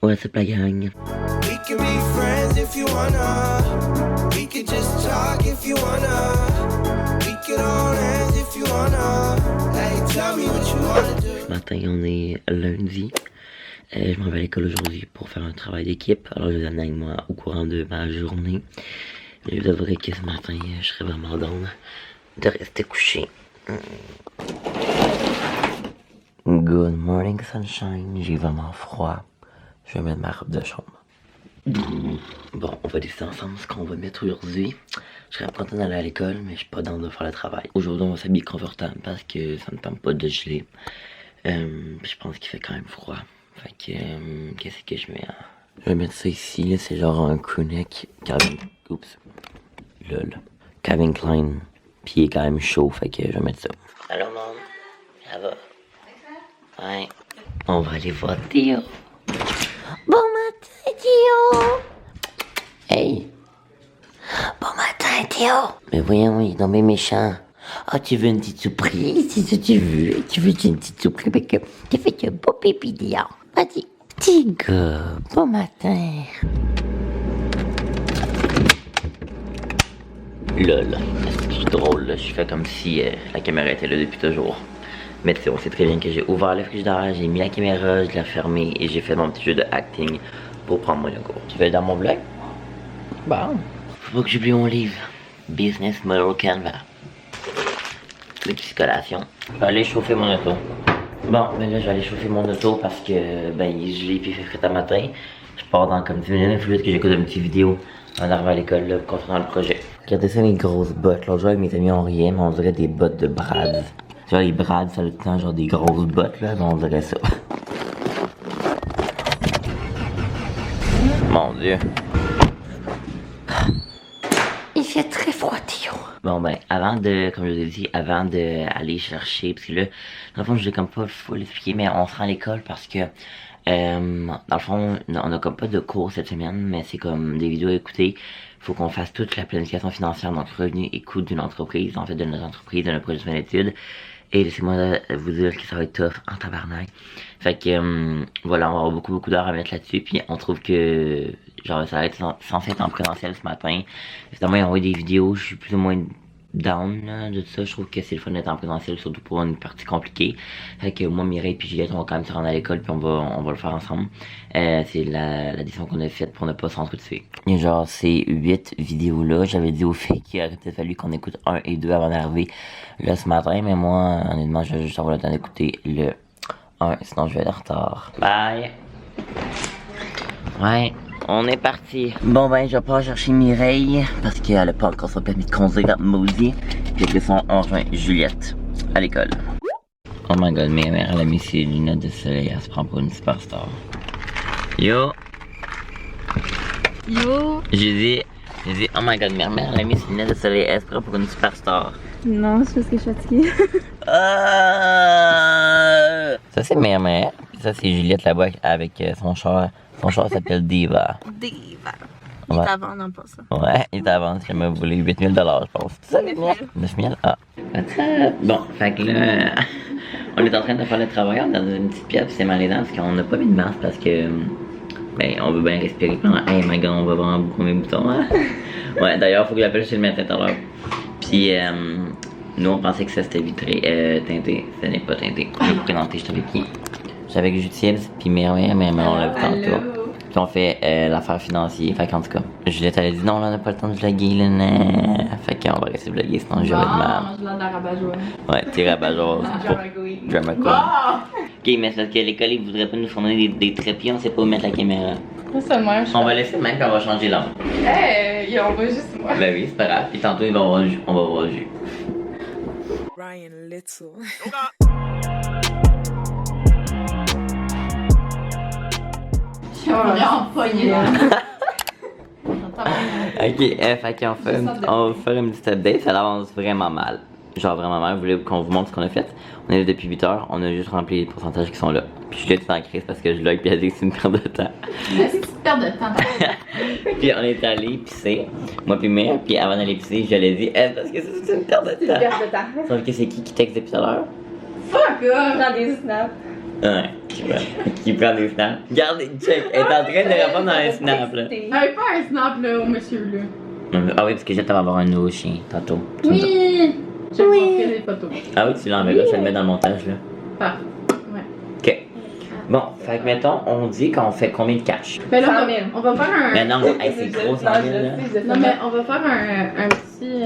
What's up la gang? We can be friends if you wanna. We could just talk if you wanna. We could hold hands if you wanna. Hey, tell me what you wanna do. Ce matin, on est lundi. Je m'en vais à l'école aujourd'hui pour faire un travail d'équipe. Alors, je vous amène avec moi au courant de ma journée. Je vous avouerai que ce matin, je serais vraiment down de rester couché. Good morning, sunshine. J'ai vraiment froid. Je vais mettre ma robe de chambre. Bon, on va décider ensemble ce qu'on va mettre aujourd'hui. Je serais content d'aller à l'école, mais je suis pas dans de faire le travail. Aujourd'hui, on va s'habiller confortable parce que ça ne tente pas de geler. Je pense qu'il fait quand même froid. Fait que, qu'est-ce que je mets? Je vais mettre ça ici, là, c'est genre un crewneck Calvin. Oups. Lol. Calvin Klein. Puis il est quand même chaud, fait que je vais mettre ça. Allô, maman? Ça va? Ouais. On va aller voir Théo. Bon matin, Théo! Hey! Bon matin, Théo! Mais voyons, il est tombé méchant. Ah, tu veux une petite surprise? C'est ce que tu veux? Tu veux une petite surprise? Parce que tu fait un beau pipi dehors. Vas-y. Petit gars, bon matin. Lol, c'est drôle, là. Je fais comme si la caméra était là depuis toujours. Mais tu sais, on sait très bien que j'ai ouvert le frigidaire, j'ai mis la caméra, je l'ai fermée et j'ai fait mon petit jeu de acting pour prendre mon yogourt. Tu veux aller dans mon blog? Bon. Faut pas que j'oublie mon livre. Business Model Canva. Les petites collations. Je vais aller chauffer mon auto. Bon, ben là, je vais aller chauffer mon auto parce que, ben, il est gelé puis il fait frais à matin. Je pars dans comme 10 minutes, il faut juste que j'écoute une petite vidéo en arrivant à l'école, là, concernant le projet. Regardez ça, mes grosses bottes. L'autre jour, avec mes amis, on riait, mais on dirait des bottes de Brad. Tu vois, les Brad, ça a le temps, genre des grosses bottes, là, ben, on dirait ça. Mon Dieu. Il fait très froid, Théo. Bon, ben, avant de, comme je vous ai dit, avant d'aller chercher, parce que là, dans le fond, je l'ai comme pas full expliqué, mais on se rend à l'école parce que, dans le fond, on a comme pas de cours cette semaine, mais c'est comme des vidéos à écouter. Faut qu'on fasse toute la planification financière, donc revenu et coût d'une entreprise, en fait, de notre entreprise, de notre projet de fin d'études. Et laissez-moi vous dire que ça va être tough en tabarnak. Fait que, voilà, on va avoir beaucoup d'heures à mettre là-dessus, puis on trouve que, genre, ça va être censé être en présentiel ce matin. Évidemment, ils ont envoyé des vidéos, je suis plus ou moins down là, de tout ça. Je trouve que c'est le fun d'être en présentiel, surtout pour une partie compliquée. Fait que moi, Mireille et Juliette, on va quand même se rendre à l'école, puis on va le faire ensemble. C'est la décision qu'on a faite pour ne pas s'entretuer. Il y a genre ces 8 vidéos-là, j'avais dit aux filles qu'il aurait peut-être fallu qu'on écoute 1 et 2 avant d'arriver là ce matin, mais moi, honnêtement, je vais juste avoir le temps d'écouter le 1, sinon je vais être en retard. Bye! Ouais. On est parti. Bon ben, je vais pas chercher Mireille parce qu'elle a pas encore son permis de conduire maudit. Puis que on rejoint Juliette à l'école. Oh my god, ma mère elle a mis ses lunettes de soleil, elle se prend pour une superstar. Yo. Yo. J'ai dit, oh my god, ma mère elle a mis ses lunettes de soleil, elle se prend pour une superstar. Non, c'est parce que je suis fatiguée. Ça c'est ma mère. Ça c'est Juliette là-bas avec son char. Son char s'appelle Diva. Diva. Ouais. Il est à vendre en passant. Ouais, il t'avance, je m'a volé 8000 $, je pense. C'est ça, 9 000? Ah. Bon, fait que là, on est en train de faire le travail dans une petite pièce, c'est malaisant parce qu'on n'a pas mis de masque parce que, ben, on veut bien respirer pendant. Hey my god, on va vraiment beaucoup mes boutons, hein? Ouais, d'ailleurs, faut que j'appelle chez le médecin tout à l'heure. Puis, nous, on pensait que ça c'était vitré, teinté. Ce n'est pas teinté. Je vais vous présenter, je suis avec qui? Je suis avec Jutibs, puis mais on l'a vu tantôt. Puis on fait l'affaire financière. Fait qu'en tout cas, Juliette elle a dit non, là on n'a pas le temps de vlogger, là, nan. Fait qu'on va rester vlogger, sinon j'aurais de mal. Je l'ai de la rabat-joie. Ouais, t'es rabat-joie. Drama queen. Drama queen. Ok, mais c'est parce que l'école, ils voudraient pas nous fournir des trépieds, on sait pas où mettre la caméra. C'est le même. On va laisser le même, puis on va changer l'angle. Hey, on va juste moi. Ben oui, c'est pas grave. Puis tantôt, on va voir le jus. Ryan Little. Je suis vraiment poignée là. Ok, fait qu'on on va faire une petite update, ça avance vraiment mal. Genre vraiment mal, vous voulez qu'on vous montre ce qu'on a fait? On est là depuis 8 heures, on a juste rempli les pourcentages qui sont là. Puis je suis là tout en crise parce que je log puis elle dit que c'est une perte de temps. C'est une petite perte de temps. Puis on est allé pisser, moi puis mère, puis avant d'aller pisser, je l'ai dit, parce que c'est une perte de temps. Perte de temps. Sauf que c'est qui texte depuis tout à l'heure? Fuck off! Dans des snaps. Ouais, qui prend des snaps. Regardez, check, elle est en train de répondre à un snap là. Pas un snap là au monsieur là. Ah oui, parce que j'ai hâte d'avoir un nouveau chien tantôt. Oui! Je vais vous montrer des photos. Ah oui, tu l'enverras, je vais le mettre dans le montage là. Parfait. Ouais. Ok. Bon, fait que mettons, on dit qu'on fait combien de cash? Ben là, 100 000. on va faire un. Mais non, hey, c'est gros 100 000 là. Non, mais on va faire un petit.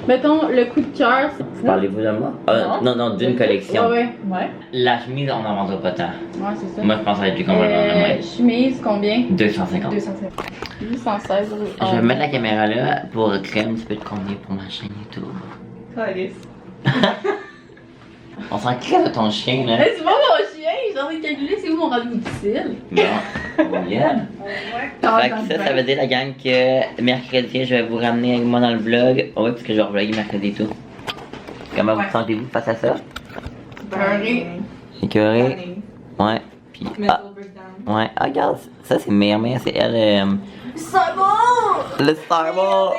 Mettons, le coup de cœur. Parlez-vous de moi? Non, d'une collection. Ouais. Ouais. La chemise, on n'en vendra pas tant. Ouais, c'est ça. Moi, je pense que ça va être plus convaincant. Chemise, combien? 250. 250. 816 euros. Je vais mettre la caméra là pour créer un petit peu de contenu pour ma chaîne YouTube. On s'en crée de ton chien là. Hey, c'est pas mon chien, j'ai envie de calculer c'est où mon rendez-vous difficile. Bon, yeah. Fait que ça veut dire la gang que mercredi, je vais vous ramener avec moi dans le vlog. Ouais, parce que je vais vlogger mercredi et tout. Comment vous sentez-vous face à ça? Beurré. Écœuré? Ouais. Puis, ouais. Ah, regarde, ça c'est Mermaid, c'est elle. Le Starball!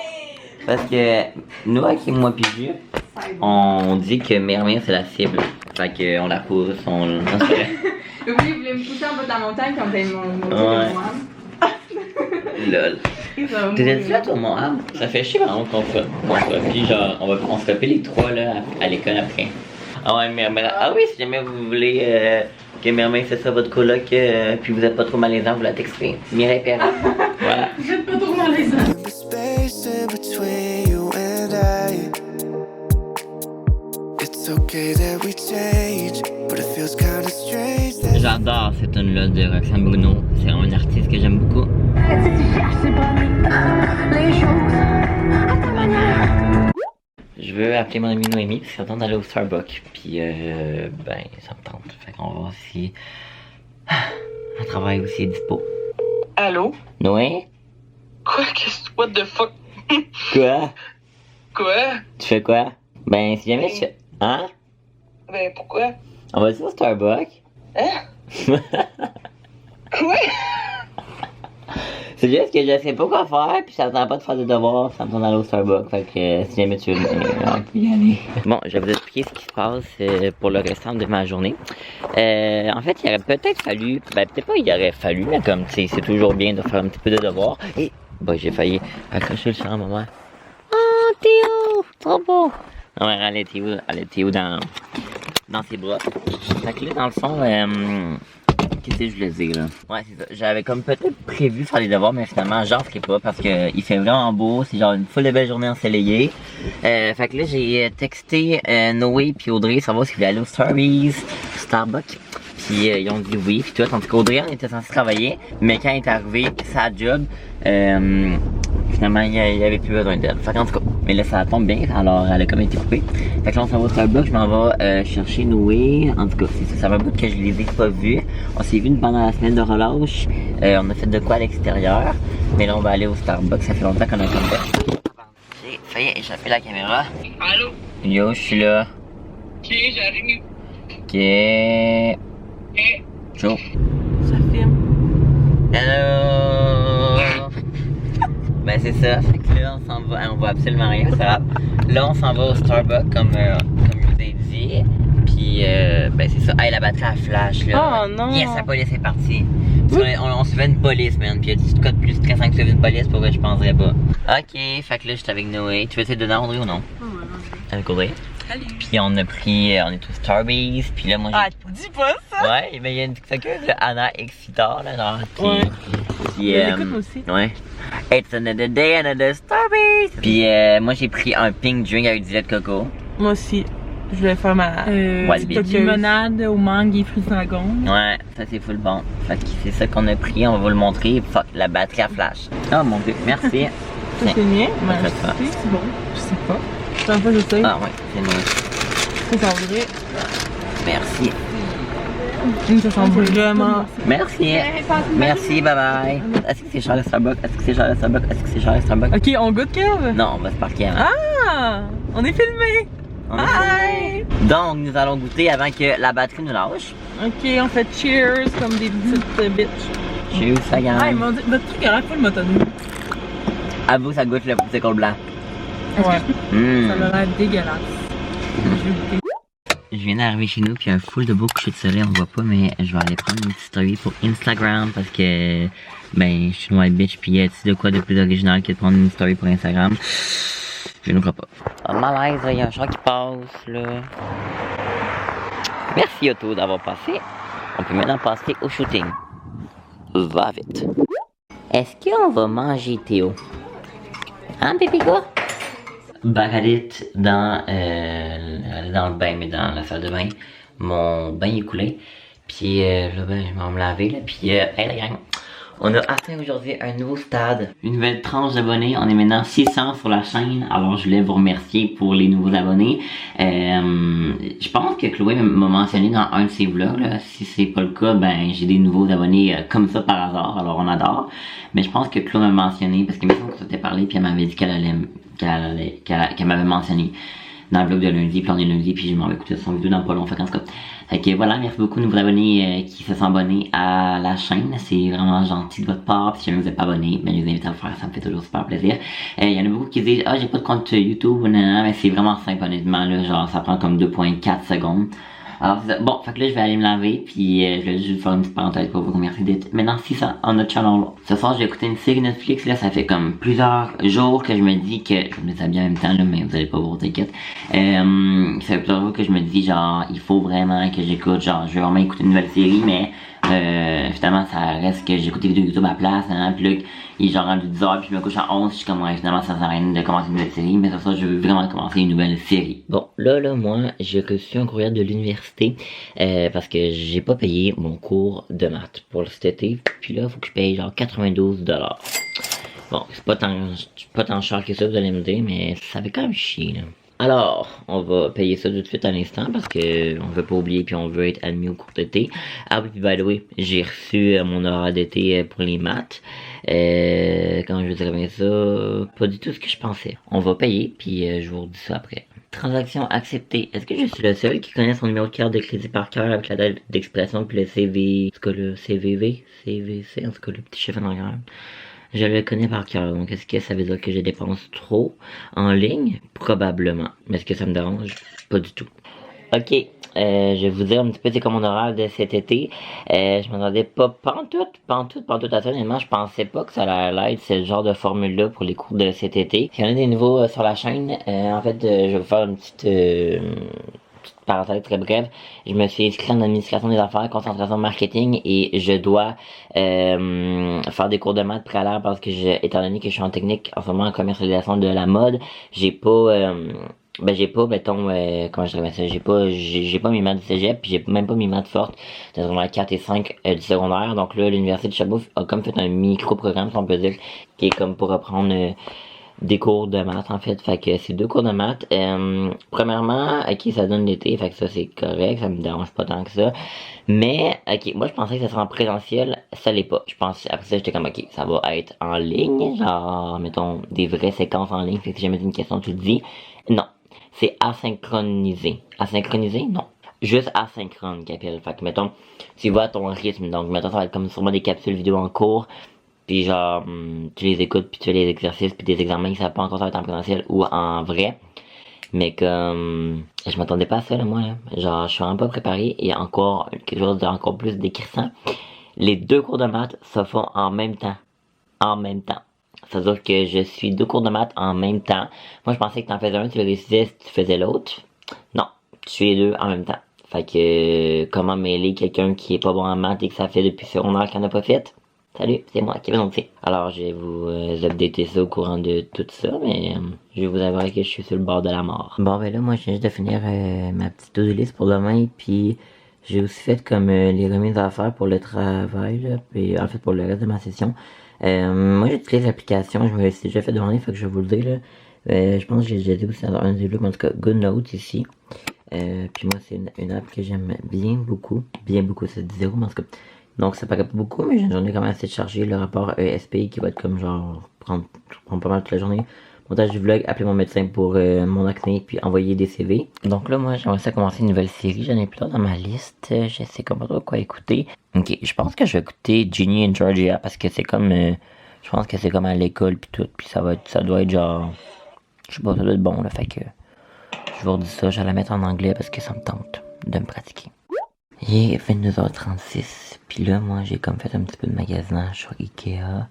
Parce que nous, avec moi pis Jules, on dit que Mermaid c'est la cible. Fait qu'on la pousse, on. Oui, vous voulez me pousser en bas de la montagne comme t'as mon Ouais. Lol. T'étais dit là, toi, mon âme? Ça fait chier, par contre, qu'on soit. Puis, genre, on se refait les trois, là, à l'école après. Ah ouais, ah oui, si jamais vous voulez que Mermaid c'est ça votre coloc, puis vous êtes pas trop malaisant, vous la textez. Mireille Perrin. Voilà. Vous êtes pas trop malaisant. The space in between you and I. It's okay that we change, but it feels kinda strange that J'adore cette tune-là de Roxane Bruno. C'est vraiment une artiste que j'aime beaucoup. Je veux appeler mon amie Noémie parce qu'elle tente d'aller au Starbucks. Puis ben ça me tente. Fait qu'on va voir si elle travaille aussi est dispo. Allô? Noé? Quoi? Qu'est-ce que... What the fuck? Quoi? Quoi? Tu fais quoi? Ben si jamais je... Hein? Ben pourquoi? On va-tu au Starbucks? Hein? Quoi? C'est juste que je sais pas quoi faire, puis ça me tente pas de faire des devoirs, ça me tente d'aller au Starbucks, fait que si jamais tu veux, on peut y aller. Bon, je vais vous expliquer ce qui se passe pour le restant de ma journée. En fait, il aurait peut-être fallu, ben peut-être pas il aurait fallu, mais comme tu sais, c'est toujours bien de faire un petit peu de devoirs. Et, ben j'ai failli accrocher le sang à maman. Oh, Théo, trop beau! Non, mais elle est Théo dans ses bras. Fait que là, dans le fond, qu'est-ce que je voulais dire là? Ouais, c'est ça. J'avais comme peut-être prévu faire des devoirs, mais finalement, j'en ferai pas parce que il fait vraiment beau. C'est genre une full de belle journée ensoleillée. Fait que là, j'ai texté Noé puis Audrey savoir s'ils voulaient aller au Starbucks. Puis ils ont dit oui. Puis toi, tandis qu'Audrey, on était censé travailler. Mais quand elle est arrivée, sa job, finalement, il y avait plus besoin d'elle. Fait qu'en tout cas, mais là, ça tombe bien. Alors, elle a comme été coupée. Fait que là, on s'en va au Starbucks. Je m'en vais chercher Noé. En tout cas, c'est ça. Ça fait un bout que je les ai pas vus. On s'est vus pendant la semaine de relâche. On a fait de quoi à l'extérieur. Mais là, on va aller au Starbucks. Ça fait longtemps qu'on a comme ça. J'ai failli échapper la caméra. Allô? Yo, je suis là. Ok, j'arrive. Ok. Eh, Ciao. Ça filme. Hello! Ben c'est ça, fait que là on s'en va, on voit absolument rien, c'est grave. Là on s'en va au Starbucks comme je vous ai dit. Puis ben c'est ça. Hey, la batterie à flash là. Oh non! Yes, la police est partie. On se fait une police, man. Puis il y a du code plus stressant que tu fais une police, pour que je penserais pas. Ok, fait que là j'étais avec Noé. Tu veux essayer de donner Audrey ou non? Avec Audrey. Salut! Puis on a pris, on est tous Starbucks. Puis là moi j'ai. Ah, dis pas ça! Ouais, mais il y a une TikTokeuse, Anna Excitar, là, genre, Ouais. qui Je l'écoute moi aussi. ouais. It's another day, another Starbucks! Puis moi, j'ai pris un pink drink avec du lait de coco. Moi aussi. Je vais faire ma TikTokeuse. limonade au mangue et fruits dragon. Ouais, ça c'est full bon. Fait que c'est ça qu'on a pris, on va vous le montrer. Fuck, la batterie à flash. Oh mon dieu, merci. Ça c'est mien. On fait ça. C'est bon. Je sais pas. C'est un peu je sais. Ah ouais, c'est mieux. Ça sent vrai. Merci. Ça sent vraiment. Merci. Merci, bye bye. Est-ce que c'est cher le Starbucks? Est-ce que c'est cher le Starbucks? Est-ce que c'est cher le Starbucks? Ok, on goûte Kev? Non, on va se parquer avant. Ah! On est filmé! On est- Donc, nous allons goûter avant que la batterie nous lâche. Ok, on fait cheers comme des petites bitches. Cheers, ça gagne. Ah, mon truc a l'air pas le motonneau. Avoue, ça goûte le popsicle blanc. Ouais, Mmh. ça a l'air dégueulasse. Je vais goûter. Je viens d'arriver chez nous, puis il y a un full de beaux couchers de soleil, on voit pas, mais je vais aller prendre une petite story pour Instagram parce que, ben, je suis une white bitch, puis y a de quoi de plus original que de prendre une story pour Instagram? Je ne crois pas. Oh, malaise, il y a un chat qui passe, là. Merci, Otto, d'avoir passé. On peut maintenant passer au shooting. Va vite. Est-ce qu'on va manger Théo? Hein, bébé gars? Baradite dans le bain, mais dans la salle de bain. Mon bain est coulé. Puis là, ben, je vais me laver, là. Puis, hey, la gang. On a atteint aujourd'hui un nouveau stade, une nouvelle tranche d'abonnés. On est maintenant 600 sur la chaîne. Alors je voulais vous remercier pour les nouveaux abonnés. Je pense que Chloé m'a mentionné dans un de ses vlogs. Là. Si c'est pas le cas, ben j'ai des nouveaux abonnés comme ça par hasard. Alors on adore. Mais je pense que Chloé m'a mentionné parce que maintenant qu'on s'était parlé, puis elle m'avait dit qu'elle m'avait mentionné dans le vlog de lundi. Puis on est lundi, puis je m'en vais écouter son vidéo dans pas long. Fait qu'en tout cas. Fait que voilà, merci beaucoup de nouveaux abonnés qui se sont abonnés à la chaîne. C'est vraiment gentil de votre part. Puis si jamais vous n'êtes pas abonné, ben je vous invite à le faire, ça me fait toujours super plaisir. Il y en a beaucoup qui disent j'ai pas de compte YouTube, mais c'est vraiment simple honnêtement, là, genre ça prend comme 2.4 secondes. Alors c'est ça. Bon, fait que là je vais aller me laver, puis je vais juste faire une petite parenthèse pour vous remercier d'être maintenant 600 on notre channel. Ce soir j'ai écouté une série Netflix, là ça fait comme plusieurs jours que je me dis que, je me déshabille en même temps là, mais vous allez pas voir, t'inquiète. Ça fait plusieurs jours que je me dis genre, il faut vraiment que j'écoute, genre je vais vraiment écouter une nouvelle série, mais finalement ça reste que j'écoute des vidéos YouTube à la place, hein, puis là il est genre rendu 10h, puis je me couche à 11, je suis comme ouais, finalement ça sert à rien de commencer une nouvelle série, mais sur ça je veux vraiment commencer une nouvelle série. Bon, là moi j'ai reçu un courriel de l'université parce que j'ai pas payé mon cours de maths pour cet été, puis là faut que je paye genre 92$. Bon, c'est pas tant cher que ça, vous allez me dire, mais ça fait quand même chier là. Alors, on va payer ça tout de suite à l'instant parce que on veut pas oublier puis on veut être admis au cours d'été. Ah oui, puis by the way, j'ai reçu mon horaire d'été pour les maths. Comment je dirais bien ça? Pas du tout ce que je pensais. On va payer puis je vous redis ça après. Transaction acceptée. Est-ce que je suis le seul qui connaît son numéro de carte de crédit par cœur avec la date d'expression puis le CV, en tout cas le CVV, CVC, en tout cas le petit chiffre en arrière? Je le connais par cœur, donc est-ce que ça veut dire que je dépense trop en ligne? Probablement. Mais est-ce que ça me dérange? Pas du tout. Ok, je vais vous dire un petit peu c'est comme mon horaire de cet été. Je m'attendais pas pantoute à ça, honnêtement, je pensais pas que ça allait être ce genre de formule-là pour les cours de cet été. S'il y en a des nouveaux sur la chaîne, en fait, je vais vous faire une petite parenthèse très brève, je me suis inscrit en administration des affaires, concentration marketing et je dois faire des cours de maths préalables parce que étant donné que je suis en technique en ce moment en commercialisation de la mode, j'ai pas mettons comment je dirais ça, j'ai pas mes maths du cégep puis j'ai même pas mes maths fortes de secondaire 4 et 5 du secondaire. Donc là l'université de Sherbrooke a comme fait un micro-programme si on peut dire qui est comme pour reprendre des cours de maths en fait, que c'est 2 cours de maths. Premièrement, ok, ça donne l'été, fait que ça c'est correct, ça me dérange pas tant que ça. Mais ok, moi je pensais que ça serait en présentiel, ça l'est pas. Je pensais, après ça j'étais comme ok, ça va être en ligne, genre mettons des vraies séquences en ligne, fait que si jamais une question tu le dis. Non, c'est asynchronisé. Asynchronisé? Non. Juste asynchrone qu'appelle. Fait que mettons, tu vas à ton rythme, donc mettons ça va être comme sûrement des capsules vidéo en cours. Puis genre, tu les écoutes, puis tu fais les exercices, puis des examens qui savent pas encore ça va être en présentiel ou en vrai. Mais comme, je m'attendais pas à ça là, moi là. Genre, je suis vraiment pas préparé et encore, quelque chose d'encore plus décrissant. Les 2 cours de maths se font en même temps. En même temps. Ça veut dire que je suis 2 cours de maths en même temps. Moi, je pensais que t'en faisais un, tu le décidais si tu faisais l'autre. Non, je suis les 2 en même temps. Fait que, comment mêler quelqu'un qui est pas bon en maths et que ça fait depuis secondaire qu'il en a pas fait? Salut, c'est moi, Kevin Ontier. Alors, je vais vous updater ça au courant de tout ça, mais je vais vous avouer que je suis sur le bord de la mort. Bon, ben là, moi, je viens juste de finir ma petite to-do list pour demain, puis j'ai aussi fait comme les remises à faire pour le travail, là, puis en fait, pour le reste de ma session. Moi, j'utilise l'application, je me l'ai déjà fait demander, fait que je vais vous le dire, là. Je pense que j'ai déjà dit aussi dans un des blogs, en tout cas, GoodNotes ici. Puis moi, c'est une app que j'aime bien beaucoup, c'est 10 €, mais en tout cas. Donc ça paraît pas beaucoup, mais j'en ai quand même assez de charger le rapport ESP qui va être comme genre prendre pas mal toute la journée. Montage du vlog, appeler mon médecin pour mon acné, puis envoyer des CV. Donc là moi j'aimerais ça commencer une nouvelle série, j'en ai plusieurs dans ma liste, je sais pas trop quoi écouter. Ok, je pense que je vais écouter Ginny and Georgia parce que c'est comme, je pense que c'est comme à l'école puis tout, puis ça doit être genre, je sais pas, ça doit être bon là, fait que je vous redis ça, je vais la mettre en anglais parce que ça me tente. de me pratiquer. Il est 22h36, puis là, moi, j'ai comme fait un petit peu de magasinage sur Ikea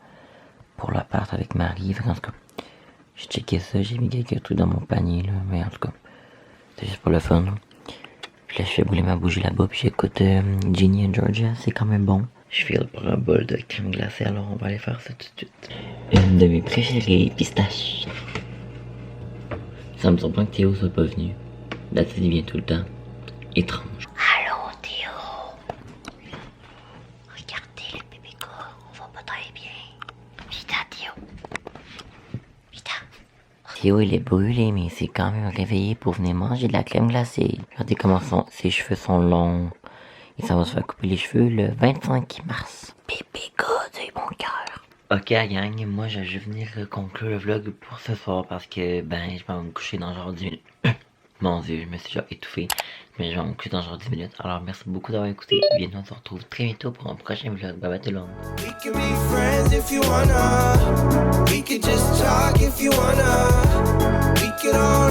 pour l'appart avec Marie. En tout cas, j'ai checké ça, j'ai mis quelques trucs dans mon panier, là, mais en tout cas, c'est juste pour le fun. Puis là, je fais brûler ma bougie là-bas, puis j'écoute Ginny and Georgia, c'est quand même bon. Je file pour un bol de crème glacée, alors on va aller faire ça tout de suite. Une de mes préférées, pistache. Ça me surprend que Théo soit pas venu. D'habitude, il vient tout le temps. Étrange. Allô, Théo. Regardez le bébé corps, on va pas très bien. Vita, Théo. Vita. Théo, il est brûlé, mais il s'est quand même réveillé pour venir manger de la crème glacée. Regardez comment ses cheveux sont longs. Et ça va se faire couper les cheveux le 25 mars. Bébé God, c'est mon cœur. Ok, gang, moi je vais venir conclure le vlog pour ce soir parce que, je vais me coucher dans genre 10 minutes. Mon dieu, je me suis déjà étouffé. Mais je vais me coucher dans genre 10 minutes. Alors merci beaucoup d'avoir écouté. Bientôt, on se retrouve très bientôt pour un prochain vlog. Bye bye tout le monde. We can be friends if you wanna. We could just talk if you wanna. We could all